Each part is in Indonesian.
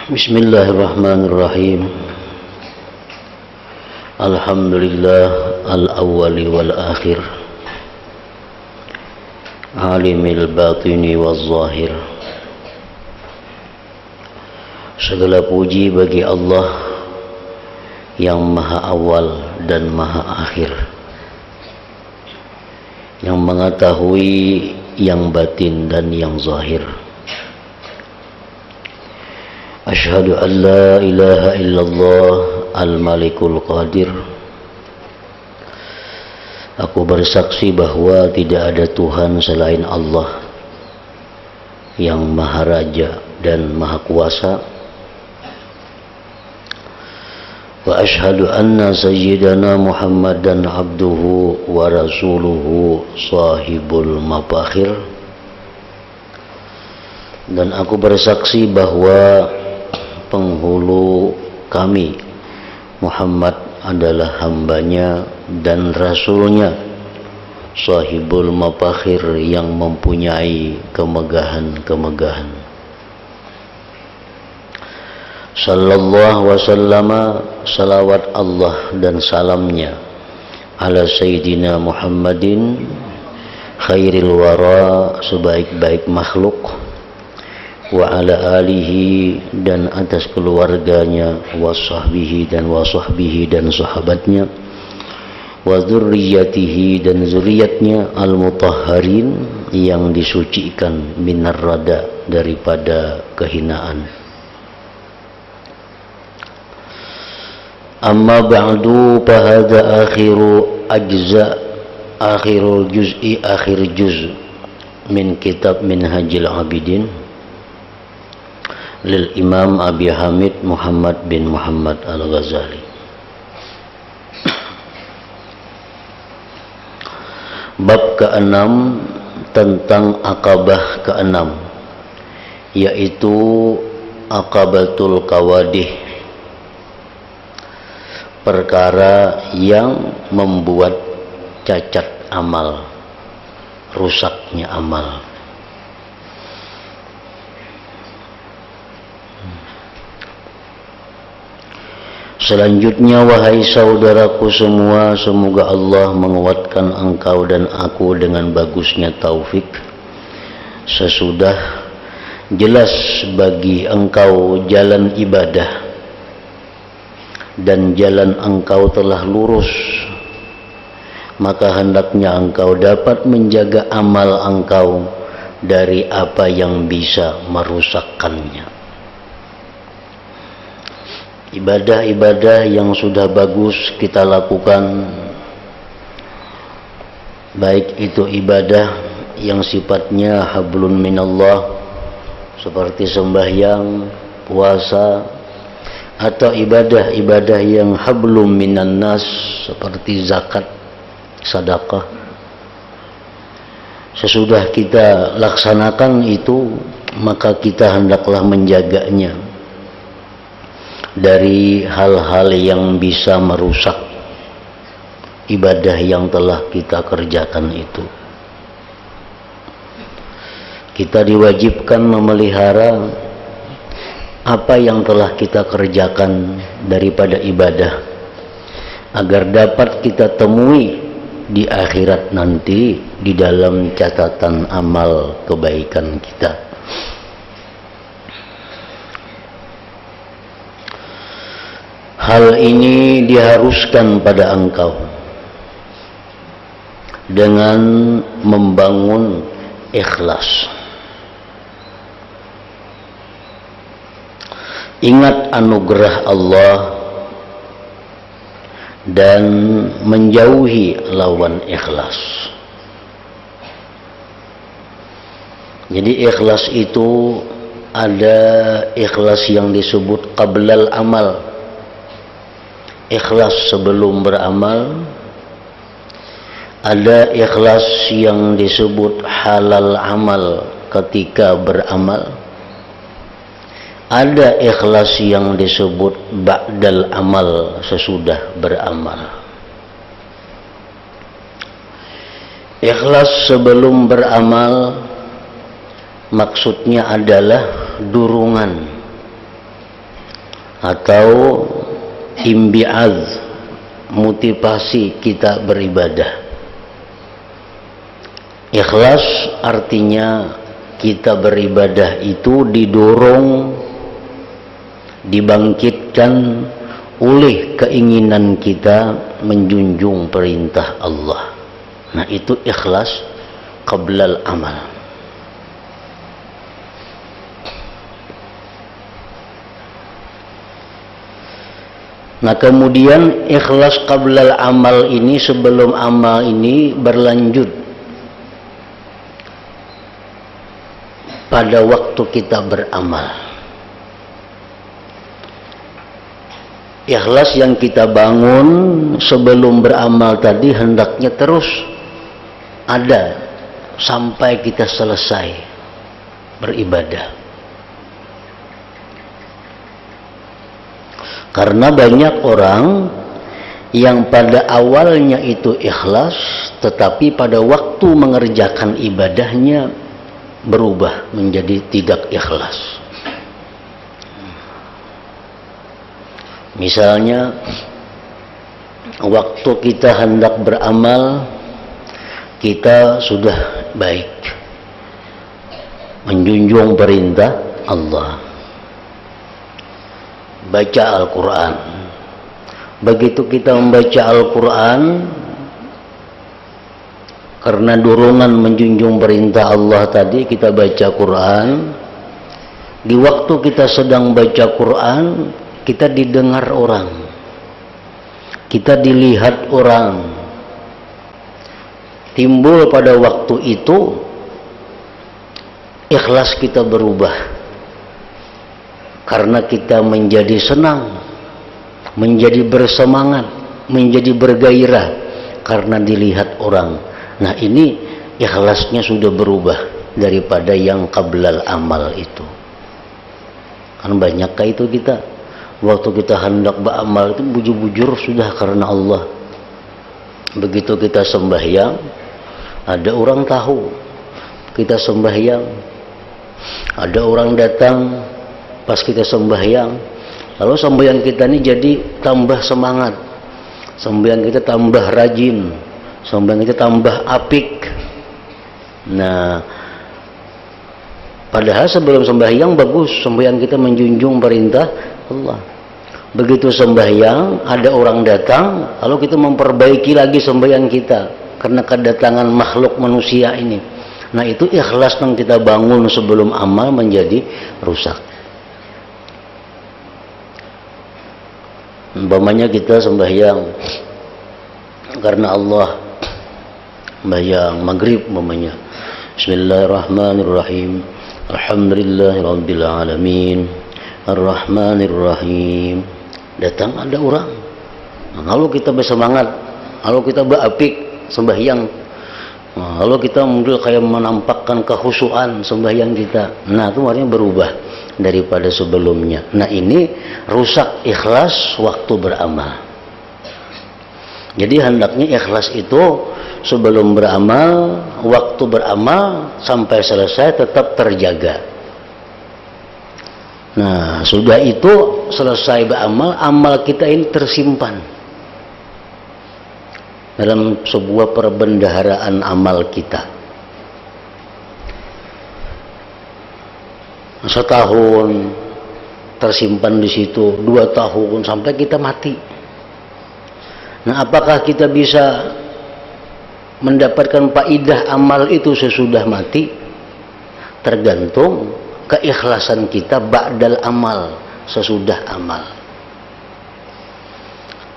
Bismillahirrahmanirrahim. Alhamdulillah al-awwali wal akhir, alimil batini wal zahir. Segala puji bagi Allah yang maha awal dan maha akhir, yang mengetahui yang batin dan yang zahir. Asyhadu an la ilaha illallah al-malikul qadir. Aku bersaksi bahwa tidak ada Tuhan selain Allah yang maha raja dan maha kuasa. Wa asyhadu anna sayyidana Muhammadan abduhu wa rasuluhu sahibul mafakhir. Dan aku bersaksi bahwa penghulu kami Muhammad adalah hambanya dan rasulnya, sahibul mafakhir, yang mempunyai kemegahan-kemegahan. Sallallahu wasallama, salawat Allah dan salamnya ala Sayyidina Muhammadin khairil wara, sebaik-baik makhluk, wa ala alihi, dan atas keluarganya, wa sahbihi dan sahabatnya, wa dzurriyyatihi, dan zuriatnya, al-mutahharin, yang disucikan, minar rada, daripada kehinaan. Amma ba'du, fahadha akhirul juz'i, akhir juz min kitab Minhajul Abidin lil Imam Abi Hamid Muhammad bin Muhammad Al-Ghazali. Bab ke-6 tentang akabah ke-6, yaitu akabatul kawadih, perkara yang membuat cacat amal, rusaknya amal. Selanjutnya, wahai saudaraku semua, semoga Allah menguatkan engkau dan aku dengan bagusnya taufik, sesudah jelas bagi engkau jalan ibadah dan jalan engkau telah lurus, maka hendaknya engkau dapat menjaga amal engkau dari apa yang bisa merusakkannya. Ibadah-ibadah yang sudah bagus kita lakukan, baik itu ibadah yang sifatnya hablun minallah seperti sembahyang, puasa, atau ibadah-ibadah yang hablum minan nas seperti zakat, sedekah. Sesudah kita laksanakan itu, maka kita hendaklah menjaganya dari hal-hal yang bisa merusak ibadah yang telah kita kerjakan itu. Kita diwajibkan memelihara apa yang telah kita kerjakan daripada ibadah, agar dapat kita temui di akhirat nanti di dalam catatan amal kebaikan kita. Hal ini diharuskan pada engkau dengan membangun ikhlas. Ingat anugerah Allah dan menjauhi lawan ikhlas. Jadi ikhlas itu ada ikhlas yang disebut qablal amal, ikhlas sebelum beramal. Ada ikhlas yang disebut halal amal ketika beramal. Ada ikhlas yang disebut ba'dal amal, sesudah beramal. Ikhlas sebelum beramal maksudnya adalah durungan atau imbiaz, motivasi kita beribadah. Ikhlas artinya kita beribadah itu didorong, dibangkitkan oleh keinginan kita menjunjung perintah Allah. Nah, itu ikhlas qablal amal. Nah, kemudian ikhlas qablal amal ini, sebelum amal ini berlanjut pada waktu kita beramal. Ikhlas yang kita bangun sebelum beramal tadi hendaknya terus ada sampai kita selesai beribadah. Karena banyak orang yang pada awalnya itu ikhlas, tetapi pada waktu mengerjakan ibadahnya berubah menjadi tidak ikhlas. Misalnya waktu kita hendak beramal, kita sudah baik menjunjung perintah Allah, baca Al-Quran. Begitu kita membaca Al-Quran, karena dorongan menjunjung perintah Allah tadi, kita baca Quran. Di waktu kita sedang baca Quran, kita didengar orang, kita dilihat orang. Timbul pada waktu itu ikhlas kita berubah, karena kita menjadi senang, menjadi bersemangat, menjadi bergairah karena dilihat orang. Nah, ini ikhlasnya sudah berubah daripada yang qablal amal itu. Kan banyakkah itu kita waktu kita hendak beramal itu bujur-bujur sudah karena Allah. Begitu kita sembahyang, ada orang tahu kita sembahyang, ada orang datang pas kita sembahyang, lalu sembahyang kita ini jadi tambah semangat, sembahyang kita tambah rajin, sembahyang kita tambah apik. Nah, padahal sebelum sembahyang bagus, sembahyang kita menjunjung perintah Allah. Begitu sembahyang ada orang datang, lalu kita memperbaiki lagi sembahyang kita karena kedatangan makhluk manusia ini. Nah, itu ikhlas yang kita bangun sebelum amal menjadi rusak. Umpamanya kita sembahyang karena Allah, sembahyang maghrib umpamanya, Bismillahirrahmanirrahim, Alhamdulillahirabbil alamin, Ar-Rahmanirrahim. Datang ada orang, lalu kita bersemangat, lalu kita berapik sembahyang, lalu kita mungkin kayak menampakkan kehusuan sembahyang kita. Nah, itu artinya berubah daripada sebelumnya. Nah, ini rusak ikhlas waktu beramal. Jadi hendaknya ikhlas itu sebelum beramal, waktu beramal sampai selesai tetap terjaga. Nah, sudah itu selesai beramal, amal kita ini tersimpan dalam sebuah perbendaharaan amal kita. Setahun tersimpan di situ, 2 tahun sampai kita mati. Nah, apakah kita bisa mendapatkan faidah amal itu sesudah mati? Tergantung keikhlasan kita ba'dal amal, sesudah amal.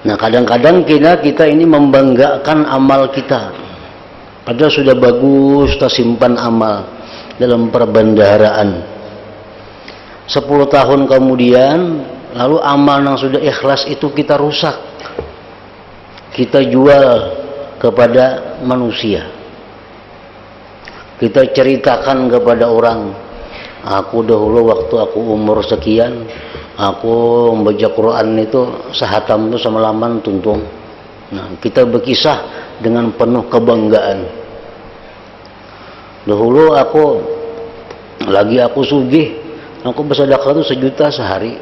Nah, kadang-kadang kita ini membanggakan amal kita, padahal sudah bagus tersimpan amal dalam perbendaharaan. 10 tahun kemudian, lalu amal yang sudah ikhlas itu kita rusak, kita jual kepada manusia, kita ceritakan kepada orang, aku dahulu waktu aku umur sekian, aku membaca Quran itu sehatam itu semalaman tuntung. Nah, kita berkisah dengan penuh kebanggaan. Dahulu aku sugih, aku bersedekah itu 1 juta sehari.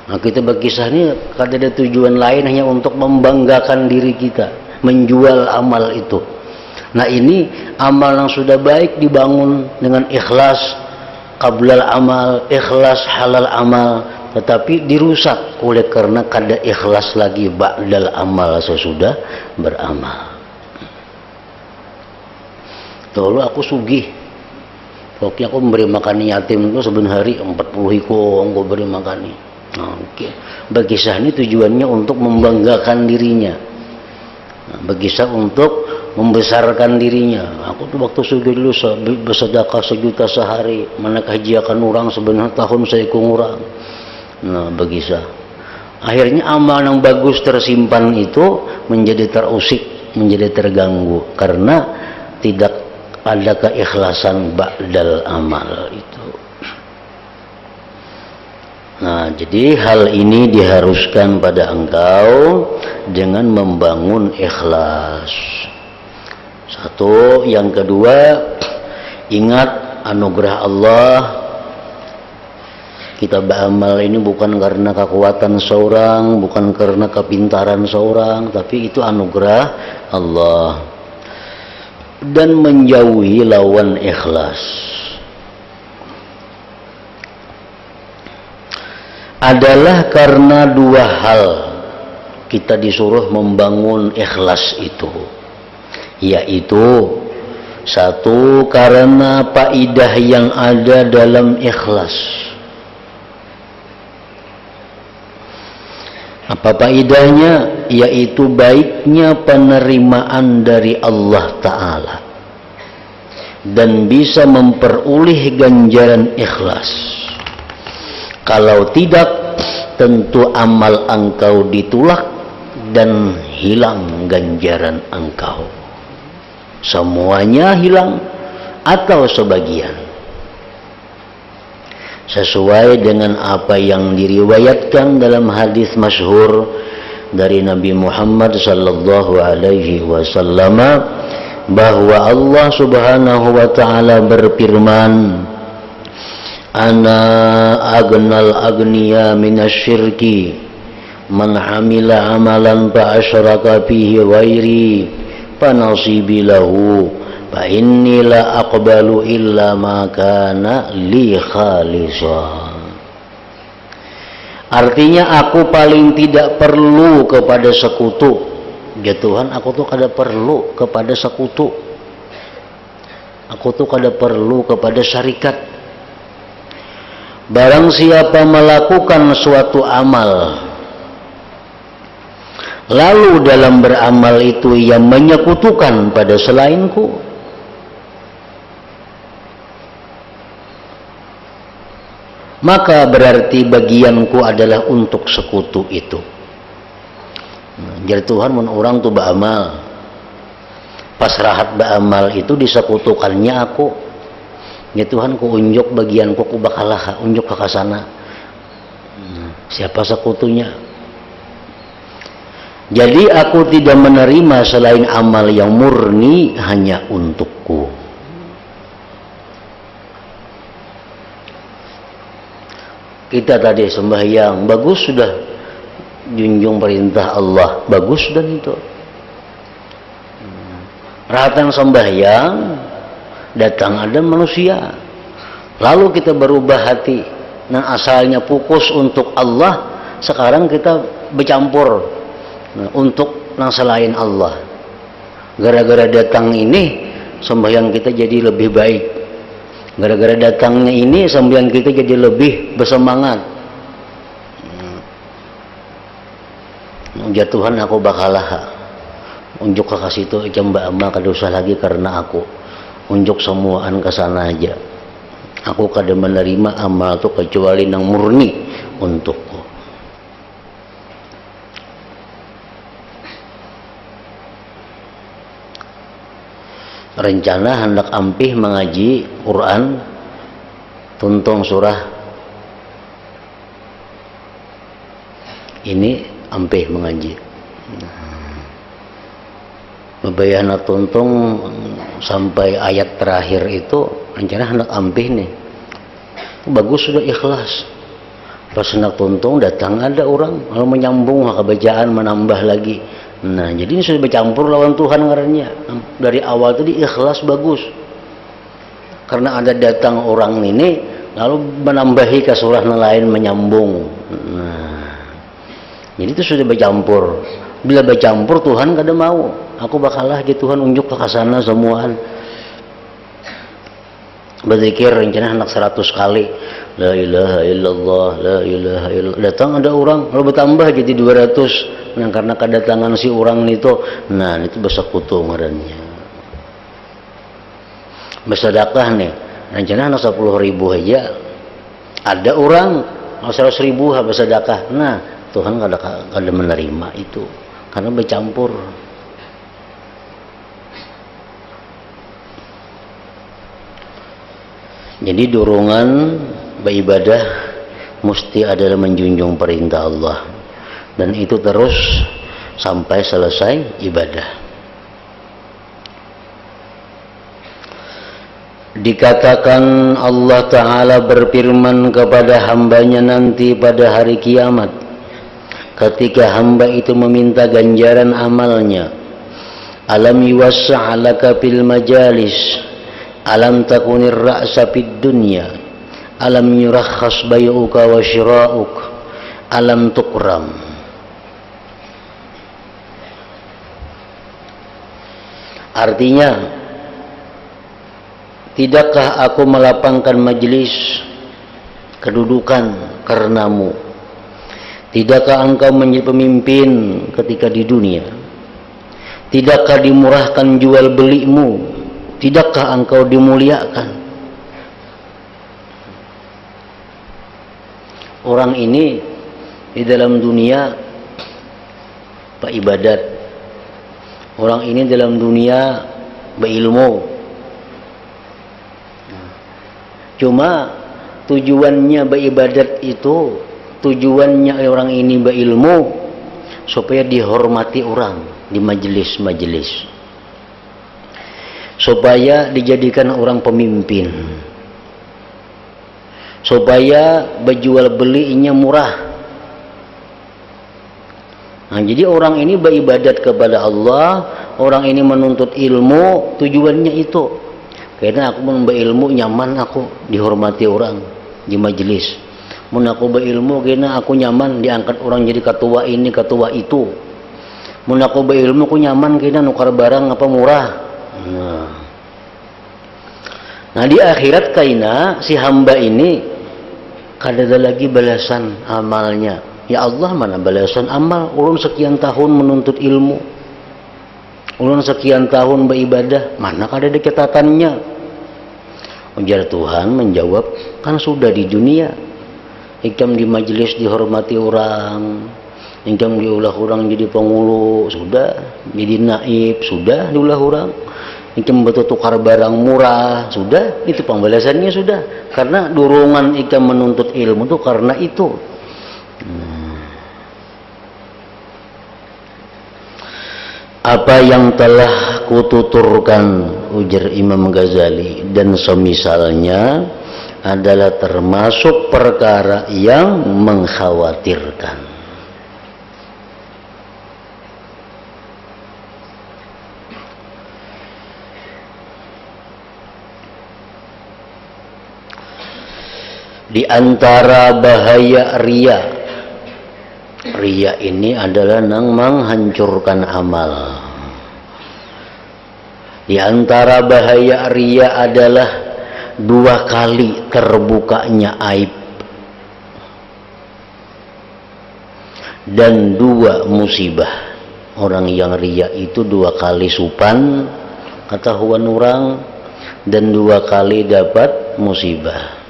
Nah, kita berkisah ini kada ada tujuan lain hanya untuk membanggakan diri kita, menjual amal itu. Nah, ini amal yang sudah baik dibangun dengan ikhlas qablal amal, ikhlas halal amal, tetapi dirusak oleh karena kada ikhlas lagi ba'dal amal sesudah beramal. Dulu aku sugih, pokoknya aku memberi makan yatim itu saben hari 40 iko aku beri makan. Oke. Berkisah ini tujuannya untuk membanggakan dirinya. Berkisah untuk membesarkan dirinya. Aku tuh waktu sugih dulu bersedekah 1 juta sehari, mana kajiakan orang sebenarnya tahun saya kurang. Nah, berkisah. Akhirnya amal yang bagus tersimpan itu menjadi terusik, menjadi terganggu karena tidak ada keikhlasan ba'dal amal itu. Nah, jadi hal ini diharuskan pada engkau dengan membangun ikhlas. Satu, yang kedua, ingat anugerah Allah. Kita beramal ini bukan karena kekuatan seorang, bukan karena kepintaran seorang, tapi itu anugerah Allah. Dan menjauhi lawan ikhlas adalah karena 2 hal kita disuruh membangun ikhlas itu, yaitu 1, karena faidah yang ada dalam ikhlas. Apa faidahnya? Yaitu baiknya penerimaan dari Allah Ta'ala dan bisa memperoleh ganjaran ikhlas. Kalau tidak, tentu amal engkau ditolak dan hilang ganjaran engkau. Semuanya hilang atau sebagian. Sesuai dengan apa yang diriwayatkan dalam hadis masyhur dari Nabi Muhammad sallallahu alaihi wasallam bahwa Allah Subhanahu wa taala berfirman, ana agnal agniya minasyirki man amila amalan fa asyraka fihi ghairi fa nasibi lahu fa inni la aqbalu illa ma kana li khalisan. Artinya aku paling tidak perlu kepada sekutu. Ya Tuhan, aku tuh kada perlu kepada sekutu. Aku tuh kada perlu kepada syarikat. Barang siapa melakukan suatu amal, lalu dalam beramal itu ia menyekutukan pada selainku, maka berarti bagianku adalah untuk sekutu itu. Jadi Tuhan mun orang tuh beramal, pas rahat beramal itu disekutukannya aku. Ya Tuhan, ku unjuk bagianku, ku bakalah unjuk ke sana. Siapa sekutunya? Jadi aku tidak menerima selain amal yang murni hanya untukku. Kita tadi sembahyang bagus sudah, junjung perintah Allah bagus dan itu. Rahatan sembahyang datang ada manusia, lalu kita berubah hati. Nah, asalnya fokus untuk Allah, sekarang kita bercampur untuk yang selain Allah. Gara-gara datang ini sembahyang kita jadi lebih baik. Gara-gara datangnya ini sembahyang kita jadi lebih bersemangat. Ya Tuhan, aku bakalah unjuk ke situ jamba amal kada usah lagi karena aku unjuk semuaan ke sana aja. Aku kada menerima amal itu kecuali yang murni untukku. Rencana hendak ampih mengaji Quran tuntung surah ini, ampih mengaji bebayana tuntung sampai ayat terakhir itu rencana hendak ampih nih. Bagus sudah ikhlas, Pas hendak tuntung datang ada orang kalau menyambung kebacaan menambah lagi. Nah, jadi ini sudah bercampur lawan Tuhan ngarannya. Dari awal tadi ikhlas bagus. Karena ada datang orang ini lalu menambahi ke surah lain menyambung. Nah, jadi itu sudah bercampur. Bila bercampur Tuhan kada mau. Aku bakalah gitu Tuhan unjuk ke sana semuaan. Berzikir rencana anak 100 kali. La ilaha illallah, la ilaha illallah. Datang ada orang lalu bertambah jadi 200. Nah, karena kedatangan si orang itu, nah itu bersekutu ngarannya. Bersedekah nih, rencana anak 10.000 aja. Ada orang 100.000 bersedekah. Nah, Tuhan kada menerima itu karena bercampur. Jadi dorongan beribadah mesti adalah menjunjung perintah Allah, dan itu terus sampai selesai ibadah. Dikatakan Allah Ta'ala berfirman kepada hambanya nanti pada hari kiamat, ketika hamba itu meminta ganjaran amalnya, alam yuwassa'alaka fil majalis, alam takunir ra'sa fid dunya, alam yurakhas bay'uka wa syira'uk, alam tukram. Artinya, tidakkah aku melapangkan majelis kedudukan karenamu? Tidakkah engkau menjadi pemimpin ketika di dunia? Tidakkah dimurahkan jual belimu? Tidakkah engkau dimuliakan? Orang ini di dalam dunia pak ibadat, orang ini dalam dunia berilmu, cuma tujuannya beribadat itu, tujuannya orang ini berilmu supaya dihormati orang di majelis-majelis, supaya dijadikan orang pemimpin, supaya berjual belinya murah. Nah, jadi orang ini beribadat kepada Allah, orang ini menuntut ilmu, tujuannya itu. Karena aku berilmu nyaman, aku dihormati orang di majelis. Mun aku berilmu karena aku nyaman diangkat orang jadi ketua ini, ketua itu. Mun aku berilmu aku nyaman karena nukar barang apa murah. Nah di akhirat kaina si hamba ini kada ada lagi balasan amalnya. Ya Allah, mana balasan amal? Ulun sekian tahun menuntut ilmu, ulun sekian tahun beribadah, mana kada ada catatannya? Ujar Tuhan menjawab, kan sudah di dunia, ikam di majelis dihormati orang, ikam diulah orang jadi pengulu, sudah jadi naib, sudah diulah orang, ikam betul tukar barang murah, sudah itu pembalasannya sudah. Karena dorongan ikam menuntut ilmu itu karena itu. Apa yang telah kututurkan, ujar Imam Ghazali, dan semisalnya adalah termasuk perkara yang mengkhawatirkan. Di antara bahaya riya, riya ini adalah nang menghancurkan amal. Di antara bahaya riya adalah 2 kali terbukanya aib dan 2 musibah. Orang yang riya itu 2 kali supan ketahuan orang dan 2 kali dapat musibah.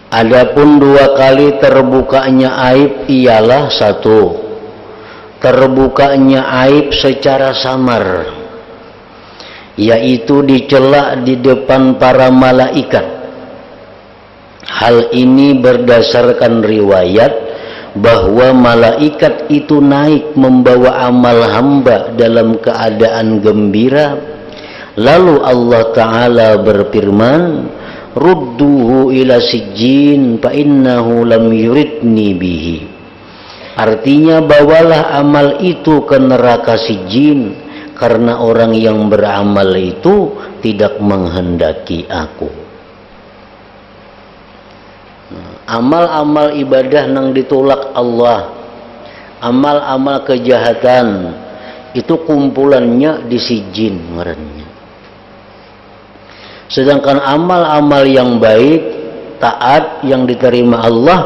Adapun 2 kali terbukanya aib ialah 1, terbukanya aib secara samar, yaitu dicela di depan para malaikat. Hal ini berdasarkan riwayat bahwa malaikat itu naik membawa amal hamba dalam keadaan gembira, Lalu Allah Ta'ala berfirman, rudduhu ila sijjin fa innahu lam yuridni bihi. Artinya, bawalah amal itu ke neraka sijjin, karena orang yang beramal itu tidak menghendaki aku. Amal-amal ibadah nang ditolak Allah, amal-amal kejahatan, itu kumpulannya di sijjin ngarannya. Sedangkan amal-amal yang baik, taat, yang diterima Allah,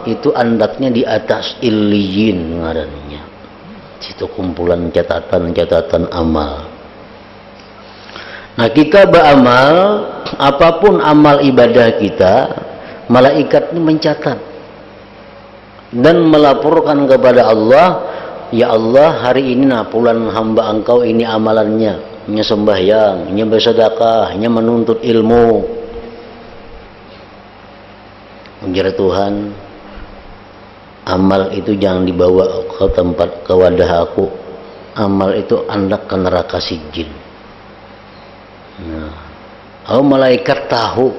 itu andaknya di atas illiyin ngarannya. Situ kumpulan catatan-catatan amal. Nah, kita beramal, apapun amal ibadah kita, malaikat ini mencatat dan melaporkan kepada Allah, ya Allah, hari ini pulan hamba engkau ini amalannya, nya sembahyang, nya bersedekah, nya menuntut ilmu. Ujar Tuhan, amal itu jangan dibawa ke tempat, ke wadah aku. Amal itu andak ke neraka sijjin. Nah, malaikat tahu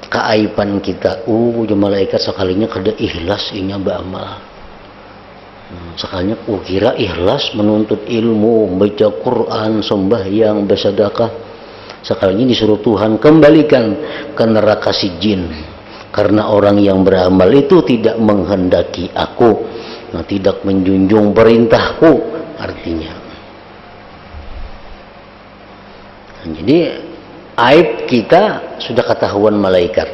keaiban kita. Malaikat sekalinya kada ikhlas inya beramal. Sekalinya kira ikhlas menuntut ilmu, baca Quran, sembahyang, bersedekah. Sekalinya disuruh Tuhan kembalikan ke neraka sijjin, karena orang yang beramal itu tidak menghendaki aku, tidak menjunjung perintahku, artinya. Jadi aib kita sudah ketahuan malaikat.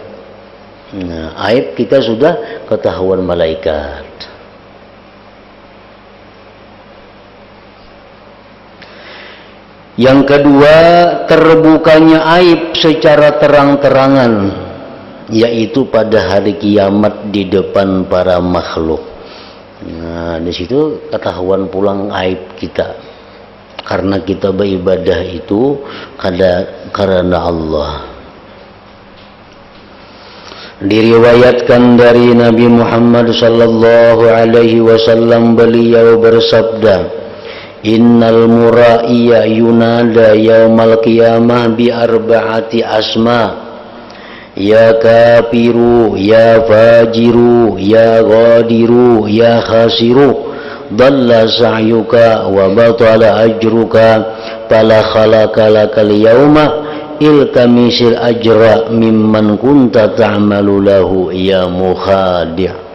Aib kita sudah ketahuan malaikat. Yang kedua, terbukanya aib secara terang-terangan, yaitu pada hari kiamat di depan para makhluk. Nah, di situ ketahuan pulang aib kita, karena kita beribadah itu karena Allah. Diriwayatkan dari Nabi Muhammad sallallahu alaihi wasallam, beliau bersabda, innal mura'iya yunada yaumal qiyamah bi arba'ati asma, ya kafiru, ya fajiru, ya ghadiru, ya khasiru, dalla sa'yuka wa batala ajruka, fala khalaqa lakal yawma iltamisil ajra mimman kunta ta'malu lahu ya mukhadi'.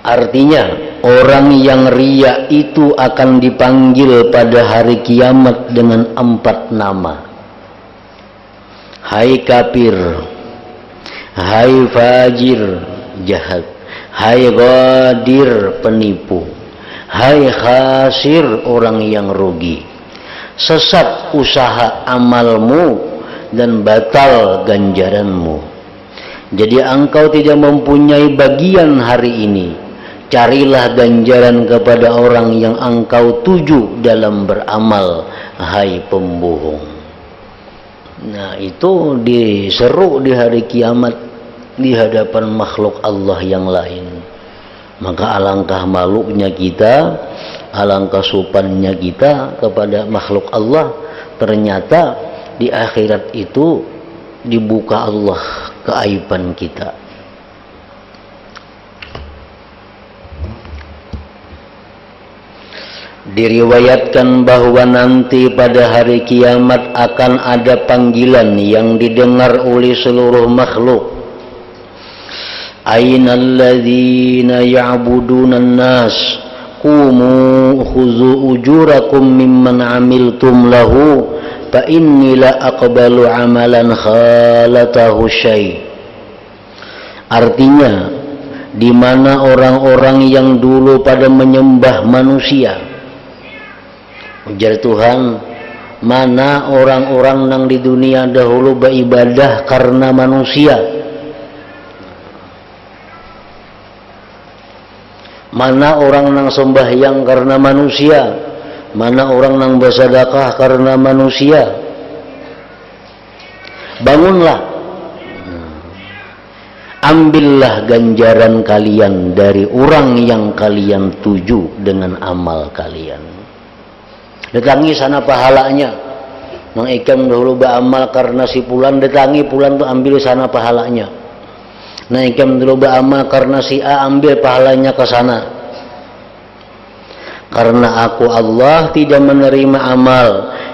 Artinya, orang yang riya itu akan dipanggil pada hari kiamat dengan 4 nama. Hai kafir, hai fajir, jahat, hai ghadir, penipu, hai khasir, orang yang rugi. Sesat usaha amalmu dan batal ganjaranmu. Jadi engkau tidak mempunyai bagian hari ini. Carilah ganjaran kepada orang yang engkau tuju dalam beramal, hai pembohong. Nah, itu diseru di hari kiamat di hadapan makhluk Allah yang lain. Maka alangkah malunya kita, alangkah sopannya kita kepada makhluk Allah. Ternyata di akhirat itu dibuka Allah keaiban kita. Diriwayatkan bahwa nanti pada hari kiamat akan ada panggilan yang didengar oleh seluruh makhluk. Ainal ladzina ya'budunan nas qumu khuzu ujurakum mimman amiltum lahu fa inni la aqbalu amalan khalatahu syai'. Artinya, di mana orang-orang yang dulu pada menyembah manusia. Ujar Tuhan, mana orang-orang yang di dunia dahulu beribadah karena manusia? Mana orang yang sembahyang karena manusia? Mana orang yang bersedekah karena manusia? Bangunlah, ambillah ganjaran kalian dari orang yang kalian tuju dengan amal kalian. datangi sana pahalanya. Nang ikam dahulu beramal karena si pulan, datangi pulan tuh ambil sana pahalanya. Nang ikam dulu beramal karena si A, ambil pahalanya ke sana. Karena aku Allah tidak menerima amal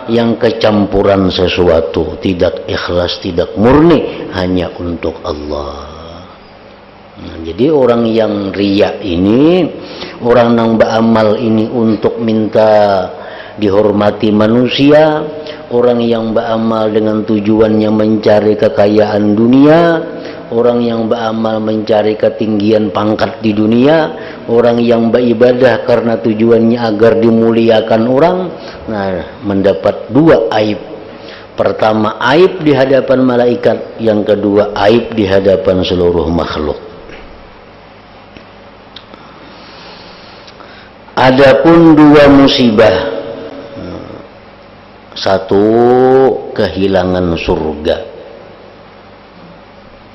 yang kecampuran sesuatu, tidak ikhlas, tidak murni, hanya untuk Allah. Nah, jadi orang yang riya ini, orang yang beramal ini untuk minta dihormati manusia, orang yang beramal dengan tujuannya mencari kekayaan dunia, orang yang beramal mencari ketinggian pangkat di dunia, orang yang beribadah karena tujuannya agar dimuliakan orang, nah mendapat dua aib. Pertama, aib di hadapan malaikat, yang kedua aib di hadapan seluruh makhluk. Adapun dua musibah, satu kehilangan surga.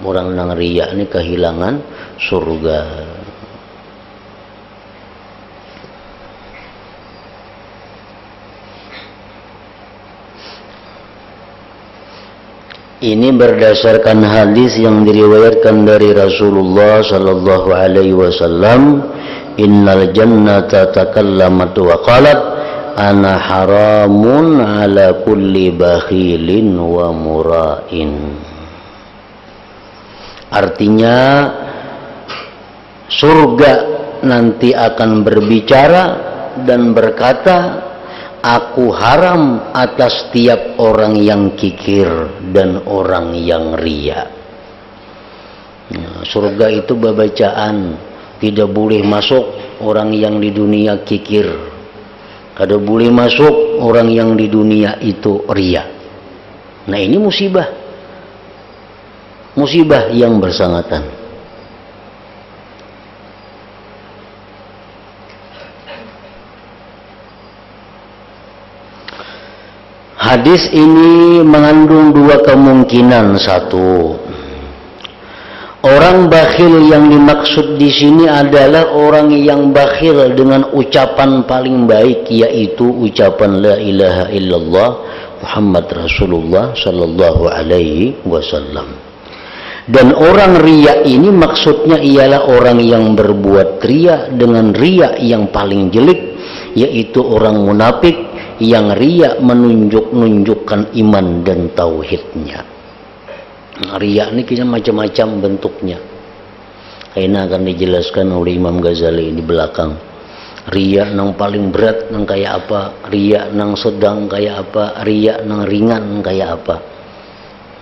Orang nang riya ini kehilangan surga. Ini berdasarkan hadis yang diriwayatkan dari Rasulullah sallallahu alaihi wasallam, innal jannata takallamat wa qalat ana haramun ala kulli bakhilin wa mura'in. Artinya surga nanti akan berbicara dan berkata, aku haram atas tiap orang yang kikir dan orang yang riya. Nah, surga itu babacaan, tidak boleh masuk orang yang di dunia kikir, tidak boleh masuk orang yang di dunia itu riya. Nah, ini musibah, musibah yang bersangkutan. Hadis ini mengandung dua kemungkinan. Satu, orang bakhil yang dimaksud di sini adalah orang yang bakhil dengan ucapan paling baik, yaitu ucapan la ilaha illallah Muhammad Rasulullah sallallahu alaihi wasallam. Dan orang riya ini maksudnya ialah orang yang berbuat riya dengan riya yang paling jelek, yaitu orang munafik yang riya menunjukkan iman dan tauhidnya. Riya ini kira macam-macam bentuknya. Ini akan dijelaskan oleh Imam Ghazali di belakang. Riya nang paling berat nang kayak apa, riya nang sedang kayak apa, riya nang ringan kayak apa.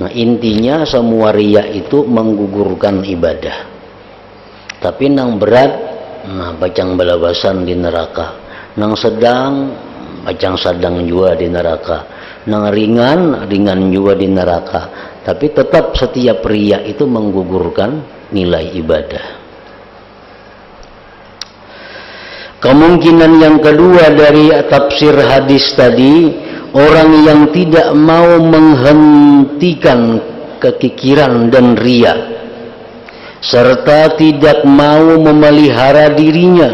Nah, intinya semua riya itu menggugurkan ibadah. Tapi nang berat, nah bacang balabasan di neraka. Nang sedang, bacang sadang juga di neraka. Nang ringan, ringan juga di neraka. Tapi tetap setiap riya itu menggugurkan nilai ibadah. Kemungkinan yang kedua dari tafsir hadis tadi, orang yang tidak mau menghentikan kekikiran dan riya, serta tidak mau memelihara dirinya,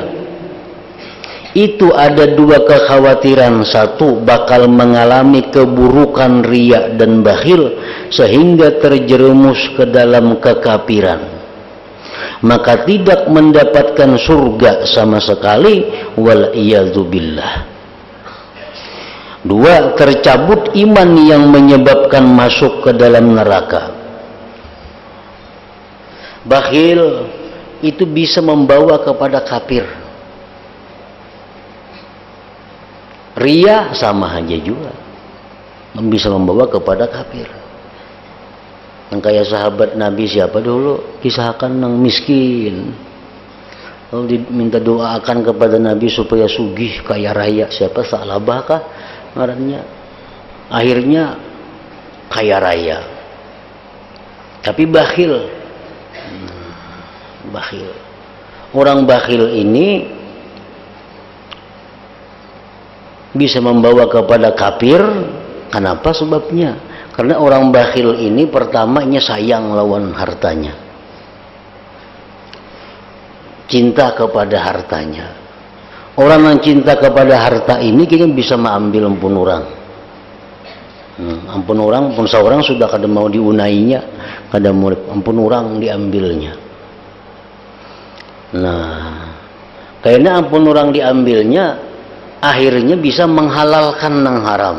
itu ada dua kekhawatiran. Satu, bakal mengalami keburukan riya dan bakhil sehingga terjerumus ke dalam kekafiran, maka tidak mendapatkan surga sama sekali, wal iyadzu billah. Dua, tercabut iman yang menyebabkan masuk ke dalam neraka. Bakhil itu bisa membawa kepada kafir. Riya sama aja juga, bisa membawa kepada kafir. Yang kayak sahabat Nabi siapa dulu, kisahkan yang miskin, lalu diminta doakan kepada Nabi supaya sugih kaya raya. Siapa? Sa'labah kah ngarannya? Akhirnya kaya raya, tapi bakhil. Bakhil, orang bakhil ini bisa membawa kepada kafir. Kenapa sebabnya? Karena orang bakhil ini pertamanya sayang lawan hartanya, cinta kepada hartanya. Orang yang cinta kepada harta ini kita bisa mengambil ampun orang. Ampun orang, ampun seorang sudah kada mau diunainya, kada mau ampun orang diambilnya. Nah, kayaknya ampun orang diambilnya, akhirnya bisa menghalalkan nang haram.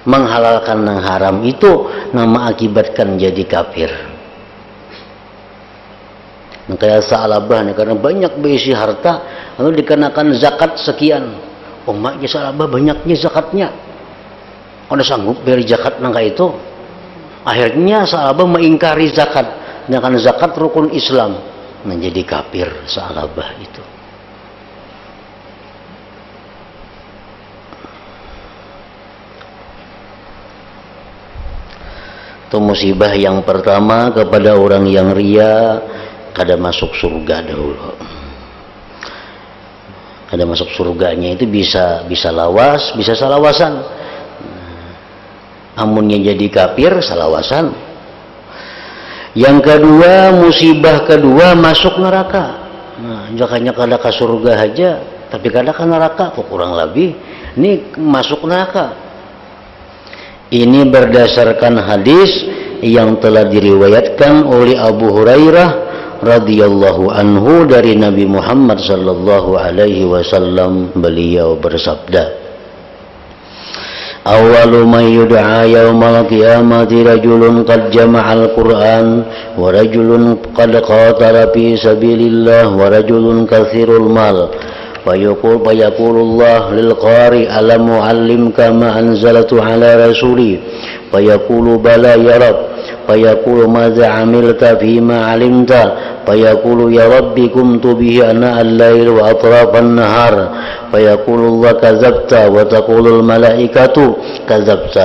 Menghalalkan nang haram itu nama akibatkan jadi kafir. Nah, kayak Sa'labah nih, karena banyak berisi harta, lalu dikenakan zakat sekian. Oh maknya Sa'labah banyaknya zakatnya. Ada sanggup beri zakat nangka itu. Akhirnya Sa'labah mengingkari zakat. Dengan zakat rukun Islam, menjadi kafir Sa'labah itu. Itu musibah yang pertama kepada orang yang ria, kada masuk surga dahulu. Kada masuk surganya itu bisa lawas, bisa salawasan. Amunnya jadi kafir salawasan. Yang kedua, musibah kedua masuk neraka. Nah, jakanya kada ke surga aja, tapi kada ke neraka kok kurang lebih. Ini masuk neraka. Ini berdasarkan hadis yang telah diriwayatkan oleh Abu Hurairah radhiyallahu anhu dari Nabi Muhammad sallallahu alaihi wasallam. Beliau bersabda, "Awwalu man yud'a yaumal qiyamati rajulun qad jama'al Qur'an wa rajulun qad qatala fi sabilillah wa rajulun katsirul mal." فيقول الله للقارئ ألم أعلمك ما أنزلت على رسولي فيقول بلى يا رب فيقول ماذا عملت فيما علمت فيقول يا رب قمت به أناء الليل وأطراف النهار فيقول الله كذبت وتقول الملائكة كذبت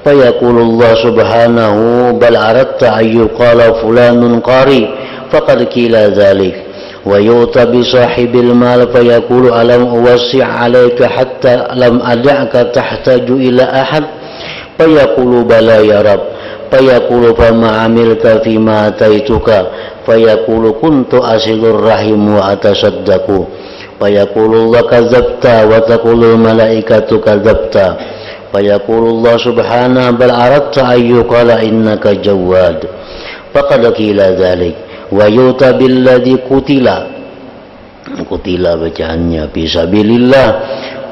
فيقول الله سبحانه بل أردت أن يقال فلان قارئ فقد قيل ذلك ويؤتى بصاحب المال فيقول ألم أوسع عليك حتى لم أدعك تحتاج إلى أحد فيقول بلى يا رب فيقول فما عملت فيما أتيتك فيقول كنت أصل الرحم وأتصدق فيقول الله كذبت وتقول الملائكة كذبت فيقول الله سبحانه بل أردت أن يقال إنك جواد فقد قيل ذلك wa yuta billadzi qutila bacaannya fisabilillah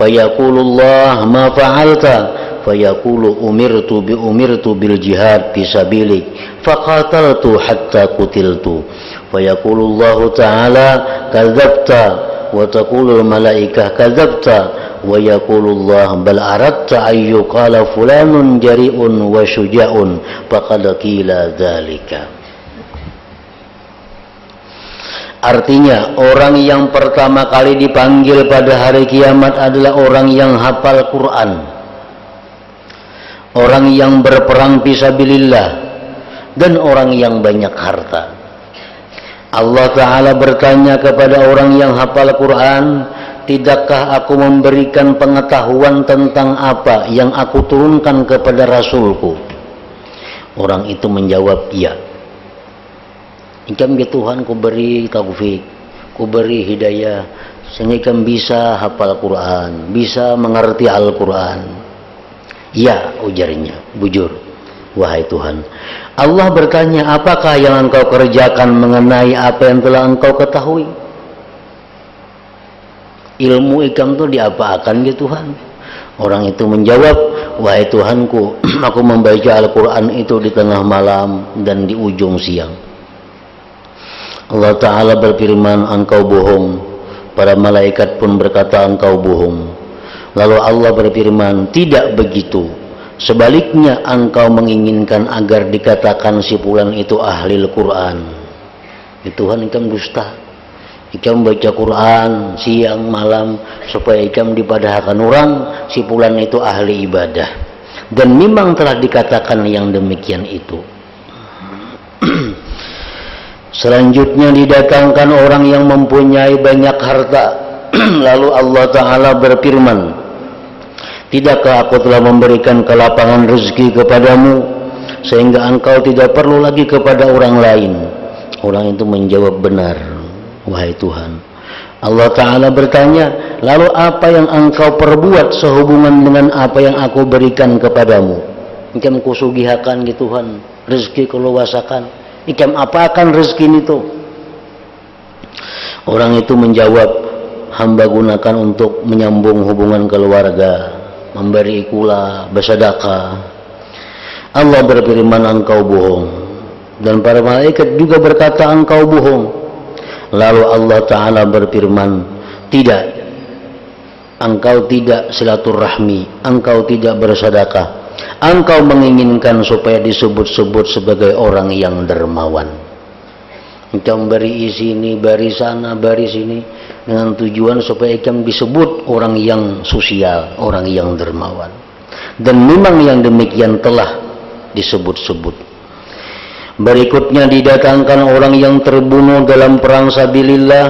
fayaqulullah ma fa'alta fayaqulu umirtu bil jihad fisabilik faqataltu hatta qutiltu fayaqulullahu ta'ala kadzabta wa taqulul malaikah kadzabta wa yaqulullah bal aradta an yuqala fulanun jari'un wa syuja'un faqad qila dzalika. Artinya orang yang pertama kali dipanggil pada hari kiamat adalah orang yang hafal Quran, orang yang berperang fisabilillah, dan orang yang banyak harta. Allah Ta'ala bertanya kepada orang yang hafal Quran, tidakkah aku memberikan pengetahuan tentang apa yang aku turunkan kepada Rasulku? Orang itu menjawab, iya. Ikam ya Tuhan, ku beri taufik, ku beri hidayah, sehingga ikam bisa hafal Quran, bisa mengerti Al-Quran. Ya, ujarnya, bujur, wahai Tuhan. Allah bertanya, apakah yang engkau kerjakan mengenai apa yang telah engkau ketahui? Ilmu ikam itu diapa-akan ya Tuhan? Orang itu menjawab, wahai Tuhanku, aku membaca Al-Quran itu di tengah malam dan di ujung siang. Allah Ta'ala berfirman, engkau bohong. Para malaikat pun berkata, engkau bohong. Lalu Allah berfirman, tidak begitu. Sebaliknya engkau menginginkan agar dikatakan si fulan itu ahli Al-Quran. Ya Tuhan, ikam dusta. Ikam baca Quran siang malam supaya ikam dipadahkan orang si fulan itu ahli ibadah. Dan memang telah dikatakan yang demikian itu. Selanjutnya didatangkan orang yang mempunyai banyak harta. Lalu Allah Ta'ala berfirman, tidakkah aku telah memberikan kelapangan rezeki kepadamu sehingga engkau tidak perlu lagi kepada orang lain? Orang itu menjawab, benar. wahai Tuhan. Allah Ta'ala bertanya, lalu apa yang engkau perbuat sehubungan dengan apa yang aku berikan kepadamu? Ikam kusugihakan gitu Tuhan, rezeki keluasakan. Ikam apakan rezeki itu? Orang itu menjawab, hamba gunakan untuk menyambung hubungan keluarga, memberi ikula, bersedekah. Allah berfirman, engkau bohong. Dan para malaikat juga berkata, engkau bohong. Lalu Allah Ta'ala berfirman, tidak, engkau tidak silaturahmi, engkau tidak bersedekah, engkau menginginkan supaya disebut-sebut sebagai orang yang dermawan. Engkau beri sini, beri sana, beri sini, dengan tujuan supaya engkau disebut orang yang sosial, orang yang dermawan. Dan memang yang demikian telah disebut-sebut. Berikutnya didatangkan orang yang terbunuh dalam perang sabilillah.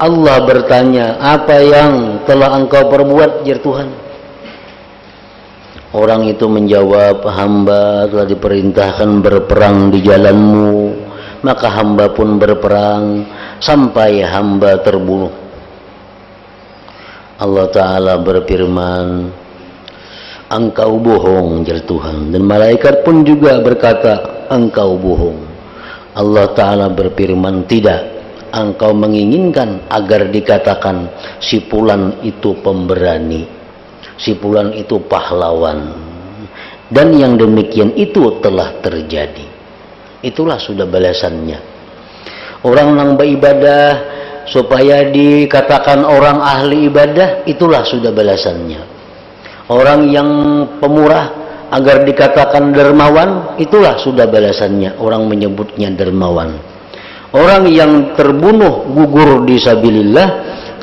Allah bertanya, apa yang telah engkau perbuat, ya Tuhan? Orang itu menjawab, hamba telah diperintahkan berperang di jalanmu, maka hamba pun berperang sampai hamba terbunuh. Allah Ta'ala berfirman, engkau bohong, ya Tuhan. Dan malaikat pun juga berkata, engkau bohong. Allah Ta'ala berfirman, tidak, engkau menginginkan agar dikatakan si fulan itu pemberani, si fulan itu pahlawan, dan yang demikian itu telah terjadi. Itulah sudah balasannya. Orang yang beribadah supaya dikatakan orang ahli ibadah, itulah sudah balasannya. Orang yang pemurah agar dikatakan dermawan, itulah sudah balasannya. Orang menyebutnya dermawan. Orang yang terbunuh gugur di sabilillah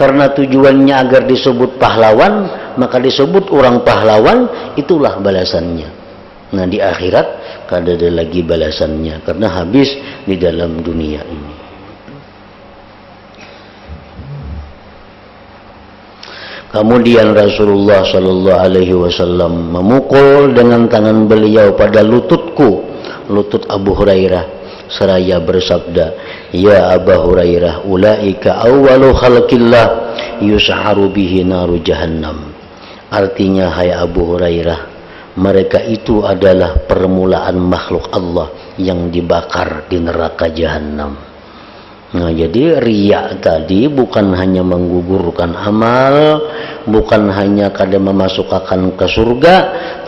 karena tujuannya agar disebut pahlawan, maka disebut orang pahlawan, itulah balasannya. Nah, di akhirat kada ada lagi balasannya karena habis di dalam dunia ini. Kemudian Rasulullah Shallallahu Alaihi Wasallam memukul dengan tangan beliau pada lututku, lutut Abu Hurairah, seraya bersabda, ya Abu Hurairah, ulaika awwalu khalqillah yus'aru bihi naru jahannam. Artinya, hai Abu Hurairah, mereka itu adalah permulaan makhluk Allah yang dibakar di neraka jahanam. Nah, jadi riya tadi bukan hanya menggugurkan amal, bukan hanya kadang memasukkan ke surga,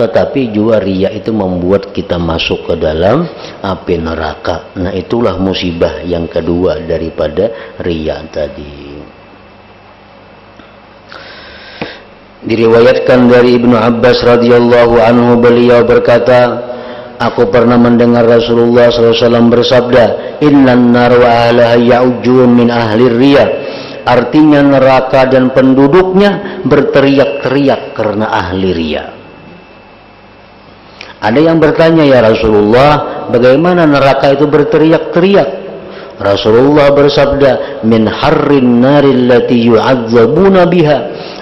tetapi juga riya itu membuat kita masuk ke dalam api neraka. Nah, itulah musibah yang kedua daripada riya tadi. Diriwayatkan dari Ibnu Abbas radhiyallahu anhu, beliau berkata, aku pernah mendengar Rasulullah SAW bersabda, innan nar wa ahlaha ya'ujun min ahli riya. Artinya neraka dan penduduknya berteriak-teriak karena ahli riya. Ada yang bertanya, ya Rasulullah, bagaimana neraka itu berteriak-teriak? Rasulullah bersabda, min harrin naril lati yu'adzabuna biha.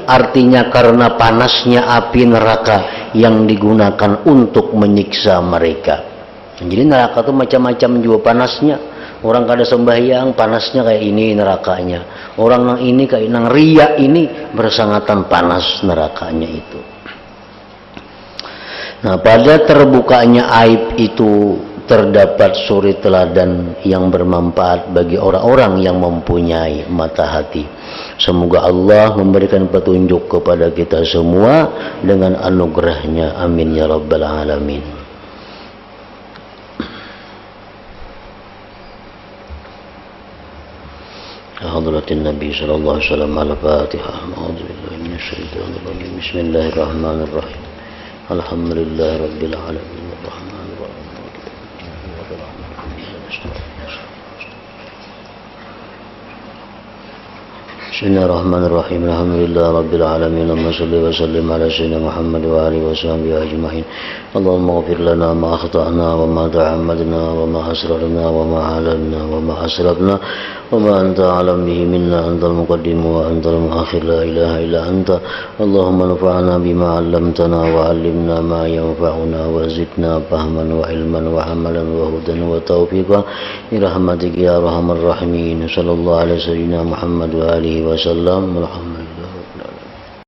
Artinya karena panasnya api neraka yang digunakan untuk menyiksa mereka. Jadi neraka itu macam-macam juga panasnya. Orang kada sembahyang, panasnya kayak ini nerakanya. Orang nang ini kayak nang riya ini bersangatan panas nerakanya itu. Nah, pada terbukanya aib itu terdapat suri teladan yang bermanfaat bagi orang-orang yang mempunyai mata hati. Semoga Allah memberikan petunjuk kepada kita semua dengan anugerahnya. Amin ya rabbal alamin. Hadratin Nabi sallallahu alaihi wasallam, al-Fatihah. A'udzu billahi minasyaitonir rajim. Bismillahirrahmanirrahim. Alhamdulillahi rabbil alamin. Arrahmanir rahim. Bismillahirrahmanirrahim. Alhamdulillah rabbil alamin. Allahumma shalli wa sallim ala sayyidina Muhammad wa alihi wa sahbihi ajma'in. Allahumma ighfir lana ma akhta'na wa ma ta'ammadna wa ma asrarna wa ma a'lanna wa ma asrafna wa ma anta a'lam bihi minna, antal muqaddim wa antal muakhir, la ilaha illa anta. Allahumma anfa'na bima 'allamtana wa 'allimna ma yanfa'una wa zidna fahman wa ilman wa amalan wa hudan wa tawfiqan bi rahmatika ya arhamar rahimin. Sallallahu alaihi sayyidina Muhammad wa alihi wasallam. Alhamdulillah.